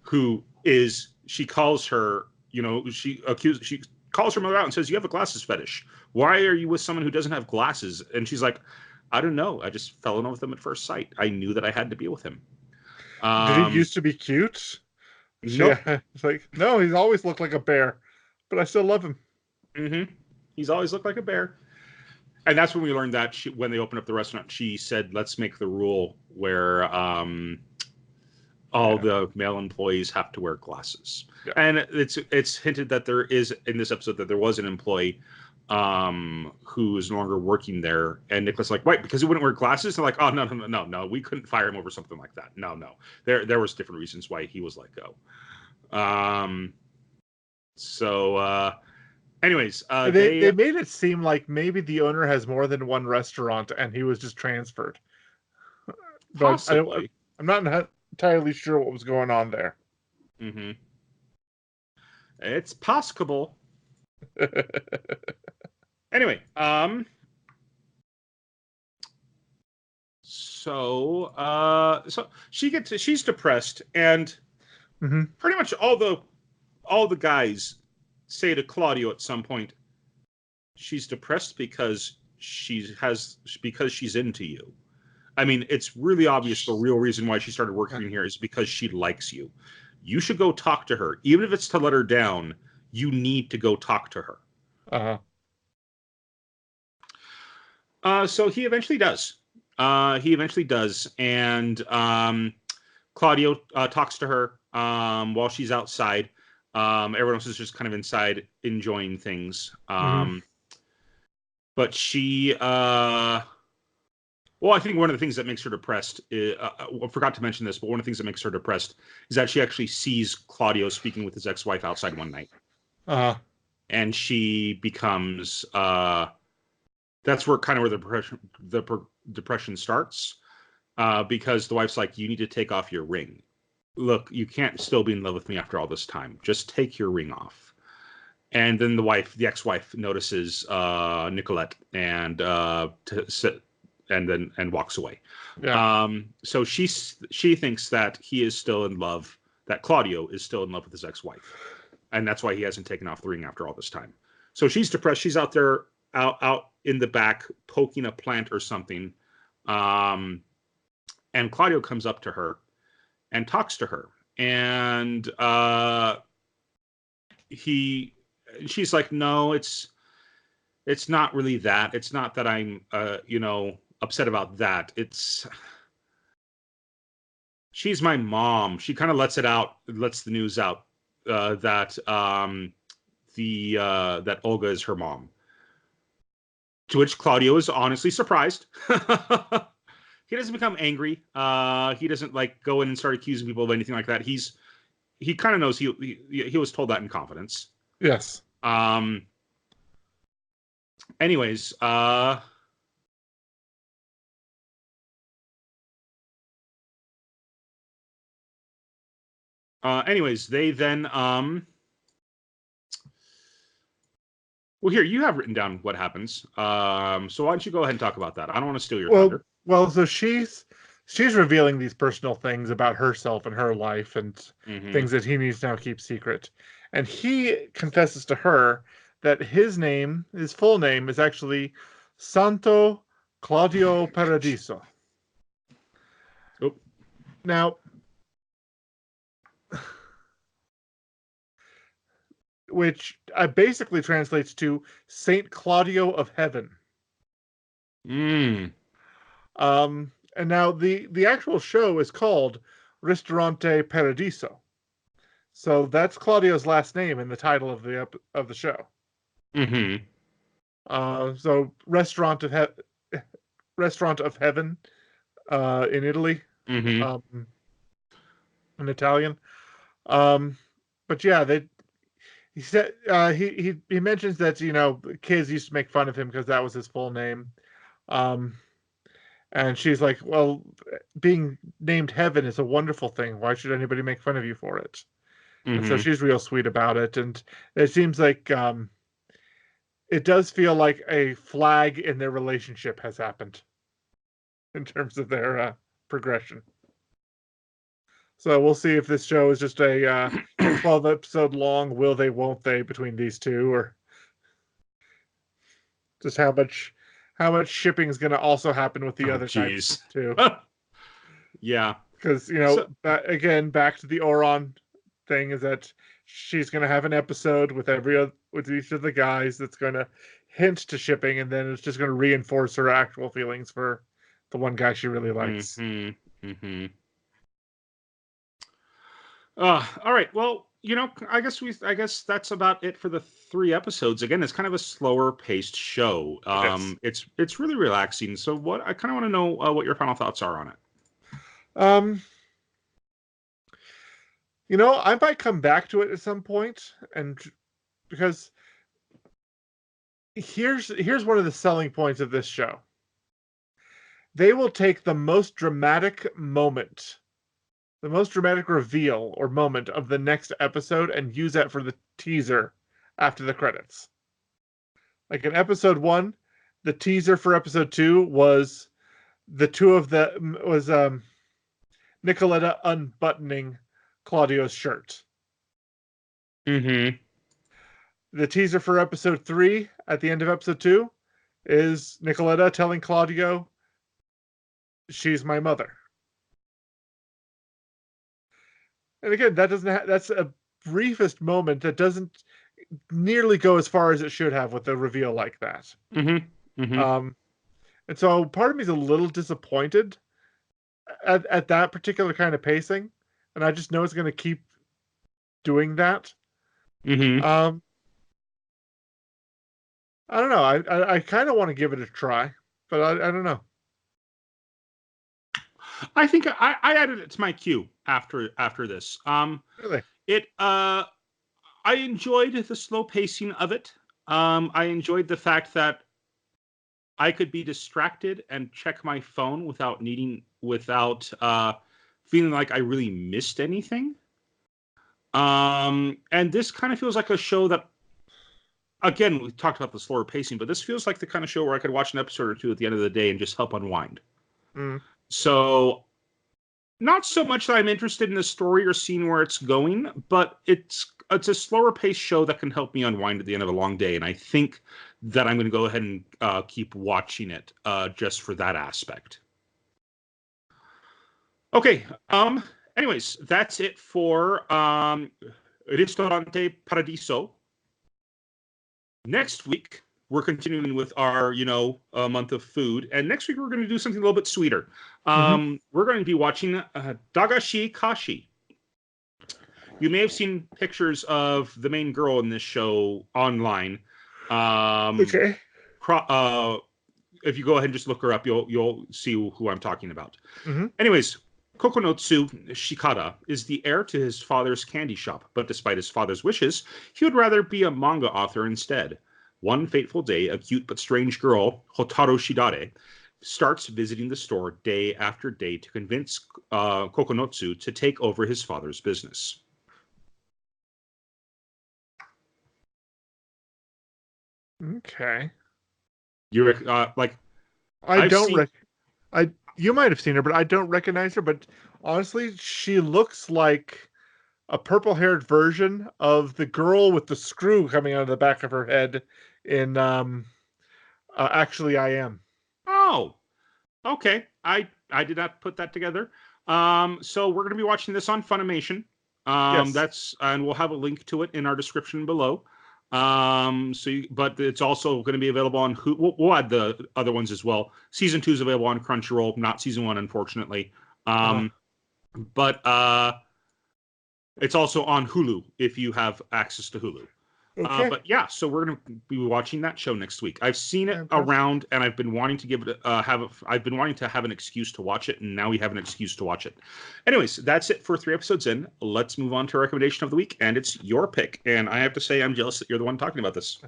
Who is, she calls her, she calls her mother out and says, "You have a glasses fetish. Why are you with someone who doesn't have glasses?" And she's like, "I don't know. I just fell in love with him at first sight. I knew that I had to be with him." Did he used to be cute? No. It's like, no, he's always looked like a bear, but I still love him. He's always looked like a bear. And that's when we learned that when they opened up the restaurant, she said, "Let's make the rule where all the male employees have to wear glasses." And it's hinted that there is, in this episode, that there was an employee who is no longer working there, and Nicholas like, "Wait, because he wouldn't wear glasses?" And they're like, "Oh, no, we couldn't fire him over something like that. No, there was different reasons why he was let go." Anyways, they made it seem like maybe the owner has more than one restaurant and he was just transferred. But possibly. I'm not entirely sure what was going on there. It's possible. Anyway, so she's depressed, and pretty much all the guys say to Claudio at some point, she's depressed because she's into you. I mean, it's really obvious the real reason why she started working here is because she likes you. You should go talk to her. Even if it's to let her down, you need to go talk to her. So he eventually does. And Claudio talks to her while she's outside. Everyone else is just kind of inside enjoying things. But she, I think one of the things that makes her depressed, I forgot to mention this, but one of the things that makes her depressed is that she actually sees Claudio speaking with his ex-wife outside one night. And she becomes, that's where the depression starts, because the wife's like, "You need to take off your ring. Look, you can't still be in love with me after all this time. Just take your ring off." And then the ex-wife notices Nicolette and walks away. So she thinks that he is still in love, that Claudio is still in love with his ex-wife, and that's why he hasn't taken off the ring after all this time. So she's depressed. She's out there, out in the back, poking a plant or something, and Claudio comes up to her and talks to her, and she's like, "No, it's not really that. It's not that I'm upset about that. She's my mom." She kind of lets the news out that that Olga is her mom. To which Claudio is honestly surprised. He doesn't become angry. He doesn't go in and start accusing people of anything like that. He kind of knows he was told that in confidence. Yes. Anyways, they then well, here, you have written down what happens. So why don't you go ahead and talk about that? I don't want to steal your thunder. Well, so she's revealing these personal things about herself and her life and things that he needs to now keep secret. And he confesses to her that his full name is actually Santo Claudio Paradsio. Now, which basically translates to Saint Claudio of Heaven. And now the actual show is called Ristorante Paradsio. So that's Claudio's last name in the title of the show. So Restaurant of Heaven in Italy, in Italian. But yeah, he said he mentions that kids used to make fun of him because that was his full name, um, and she's like, well, being named Heaven is a wonderful thing. Why should anybody make fun of you for it? And so she's real sweet about it, and it seems like it does feel like a flag in their relationship has happened in terms of their progression. So we'll see if this show is just a 12 episode long will they won't they between these two, or just how much shipping is going to also happen with the other types too. Yeah, because again, back to the Oron thing, is that she's going to have an episode with with each of the guys that's going to hint to shipping, and then it's just going to reinforce her actual feelings for the one guy she really likes. All right. Well, I guess that's about it for the 3 episodes. Again, it's kind of a slower paced show. It's really relaxing. So I kind of want to know what your final thoughts are on it. I might come back to it at some point, and because here's one of the selling points of this show. They will take the most dramatic moment, the most dramatic reveal or moment of the next episode, and use that for the teaser after the credits. Like in episode 1, the teaser for episode 2 was Nicoletta unbuttoning Claudio's shirt. Mm-hmm. The teaser for episode 3 at the end of episode 2 is Nicoletta telling Claudio, "She's my mother." And again, that's a briefest moment that doesn't nearly go as far as it should have with a reveal like that. And so part of me is a little disappointed at that particular kind of pacing, and I just know it's going to keep doing that. I don't know. I kind of want to give it a try, but I don't know. I think I added it to my queue after this. Really? I enjoyed the slow pacing of it. I enjoyed the fact that I could be distracted and check my phone without feeling like I really missed anything. And this kind of feels like a show that, again, we talked about the slower pacing, but this feels like the kind of show where I could watch an episode or two at the end of the day and just help unwind. So, not so much that I'm interested in the story or seeing where it's going, but it's a slower paced show that can help me unwind at the end of a long day. And I think that I'm going to go ahead and keep watching it just for that aspect. Okay. Anyways, that's it for Ristorante Paradiso. Next week, we're continuing with our, month of food. And next week, we're going to do something a little bit sweeter. We're going to be watching Dagashi Kashi. You may have seen pictures of the main girl in this show online. Okay. If you go ahead and just look her up, you'll see who I'm talking about. Anyways, Kokonotsu Shikada is the heir to his father's candy shop, but despite his father's wishes, he would rather be a manga author instead. One fateful day, a cute but strange girl, Hotaru Shidare, starts visiting the store day after day to convince Kokonotsu to take over his father's business. Okay. You you might have seen her, but I don't recognize her. But honestly, she looks like a purple-haired version of the girl with the screw coming out of the back of her head in Actually I Am. Oh, okay. I did not put that together. So we're going to be watching this on Funimation. Yes. And we'll have a link to it in our description below. But it's also going to be available on Hulu. We'll add the other ones as well. Season 2 is available on Crunchyroll, not season 1, unfortunately. But it's also on Hulu if you have access to Hulu. Okay. But yeah, so we're gonna be watching that show next week. I've seen it Fantastic. around, and I've been wanting to give it I've been wanting to have an excuse to watch it, and now we have an excuse to watch it. Anyways, that's it for 3 episodes in. Let's move on to our recommendation of the week, and it's your pick. And I have to say, I'm jealous that you're the one talking about this.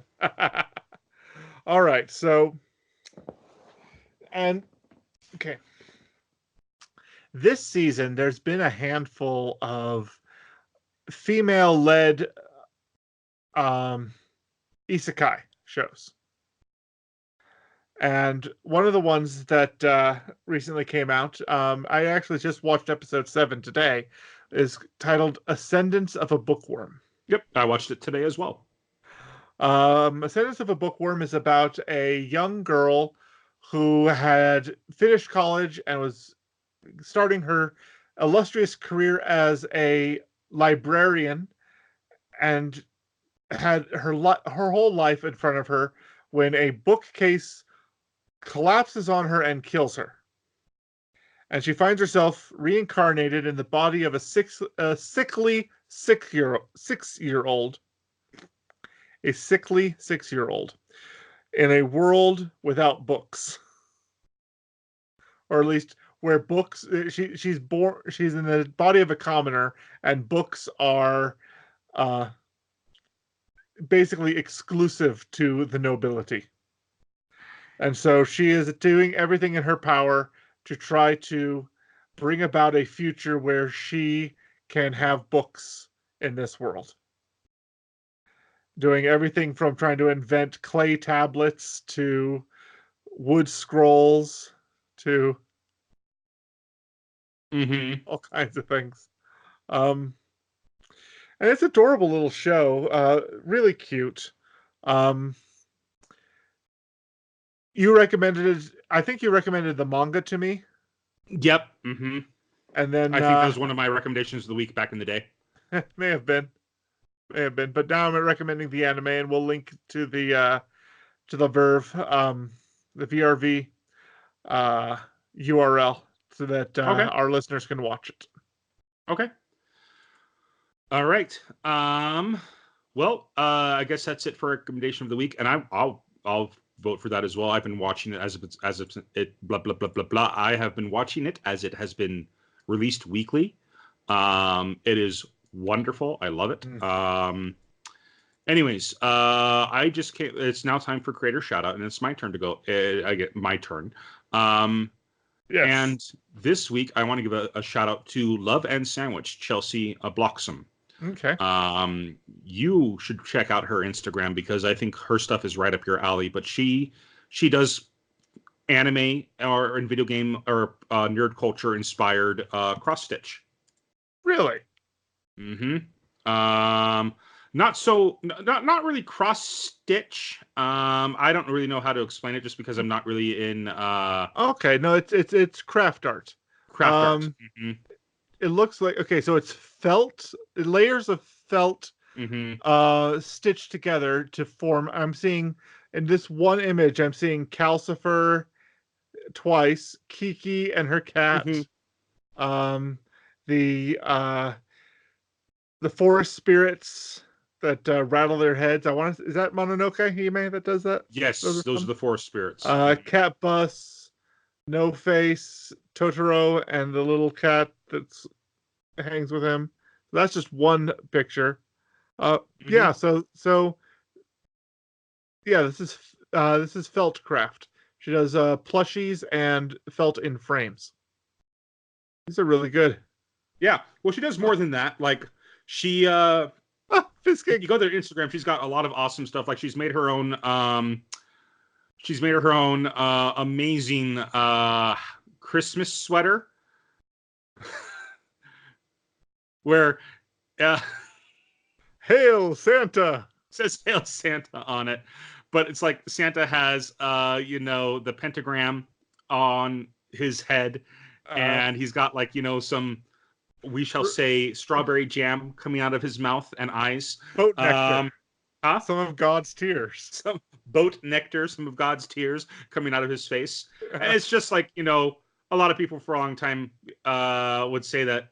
All right. So, okay. This season, there's been a handful of female-led isekai shows. And one of the ones that recently came out, I actually just watched episode 7 today, is titled Ascendance of a Bookworm. Yep, I watched it today as well. Ascendance of a Bookworm is about a young girl who had finished college and was starting her illustrious career as a librarian, and had her whole life in front of her when a bookcase collapses on her and kills her. And she finds herself reincarnated in the body of a sickly 6-year-old. A sickly 6-year-old in a world without books. Or at least where books, she's in the body of a commoner, and books are basically exclusive to the nobility. And so she is doing everything in her power to try to bring about a future where she can have books in this world. Doing everything from trying to invent clay tablets to wood scrolls to all kinds of things. And it's an adorable little show. Really cute. You recommended it. I think you recommended the manga to me. Yep. And then I think that was one of my recommendations of the week back in the day. may have been, but now I'm recommending the anime, and we'll link to the Verve, the VRV URL, so that our listeners can watch it. Okay. All right. Well, I guess that's it for recommendation of the week, and I'll vote for that as well. I've been watching it as it blah blah blah blah blah. I have been watching it as it has been released weekly. It is wonderful. I love it. Anyways, I just can't. It's now time for creator shout out, and it's my turn to go. I get my turn. Yes. And this week, I want to give a shout out to Love and Sandwich, Chelsea Bloxham. Okay. You should check out her Instagram, because I think her stuff is right up your alley. But she does anime or in video game or nerd culture inspired cross stitch. Really? Not really cross stitch. I don't really know how to explain it, just because I'm not really in. Okay, no, it's craft art. Art. It looks like, okay, so it's felt, layers of felt stitched together to form. I'm seeing in this one image, I'm seeing Calcifer twice, Kiki and her cat, the forest spirits that rattle their heads. Is that Mononoke Hime that does that? Yes, those are the forest spirits. Cat Bus, No Face, Totoro, and the little cat that's hangs with him. That's just one picture. Yeah, so yeah, this is felt craft. She does plushies and felt in frames. These are really good. Yeah, well, she does more than that. Like, she you go to their Instagram, she's got a lot of awesome stuff. Like, she's made her own amazing Christmas sweater where Hail Santa! It says Hail Santa on it, but it's like Santa has the pentagram on his head, and he's got, like, some, we shall say, strawberry jam coming out of his mouth and eyes. Boat nectar. Some of God's tears. Some boat nectar, some of God's tears coming out of his face. And it's just like, a lot of people for a long time would say that,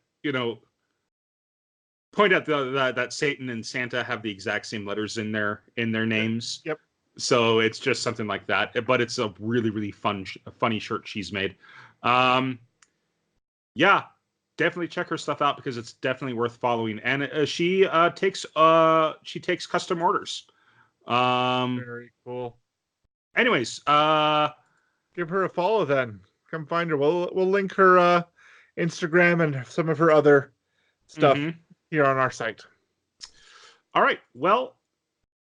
point out that Satan and Santa have the exact same letters in their names. Yep. So it's just something like that. But it's a really, really funny shirt she's made. Yeah, definitely check her stuff out because it's definitely worth following. And she takes custom orders. Very cool. Anyways, give her a follow then. Come find her. We'll link her Instagram and some of her other stuff here on our site. All right. Well,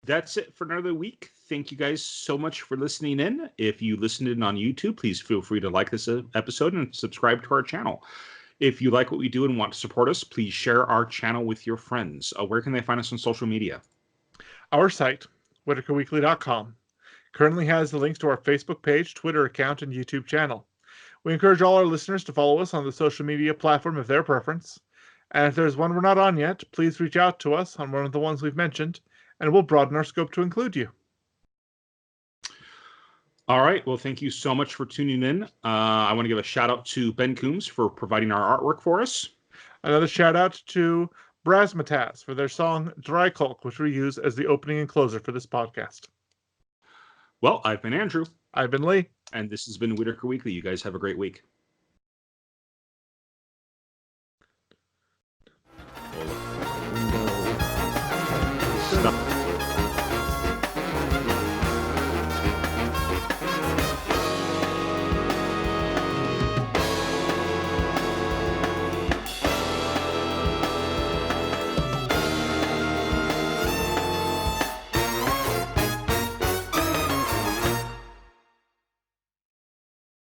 that's it for another week. Thank you guys so much for listening in. If you listened in on YouTube, please feel free to like this episode and subscribe to our channel. If you like what we do and want to support us, please share our channel with your friends. Where can they find us on social media? Our site, whittakerweekly.com, currently has the links to our Facebook page, Twitter account, and YouTube channel. We encourage all our listeners to follow us on the social media platform of their preference. And if there's one we're not on yet, please reach out to us on one of the ones we've mentioned, and we'll broaden our scope to include you. All right. Well, thank you so much for tuning in. I want to give a shout out to Ben Coombs for providing our artwork for us. Another shout out to Brasmataz for their song Dry Culk, which we use as the opening and closer for this podcast. Well, I've been Andrew. I've been Lee. And this has been Whittaker Weekly. You guys have a great week. Stop.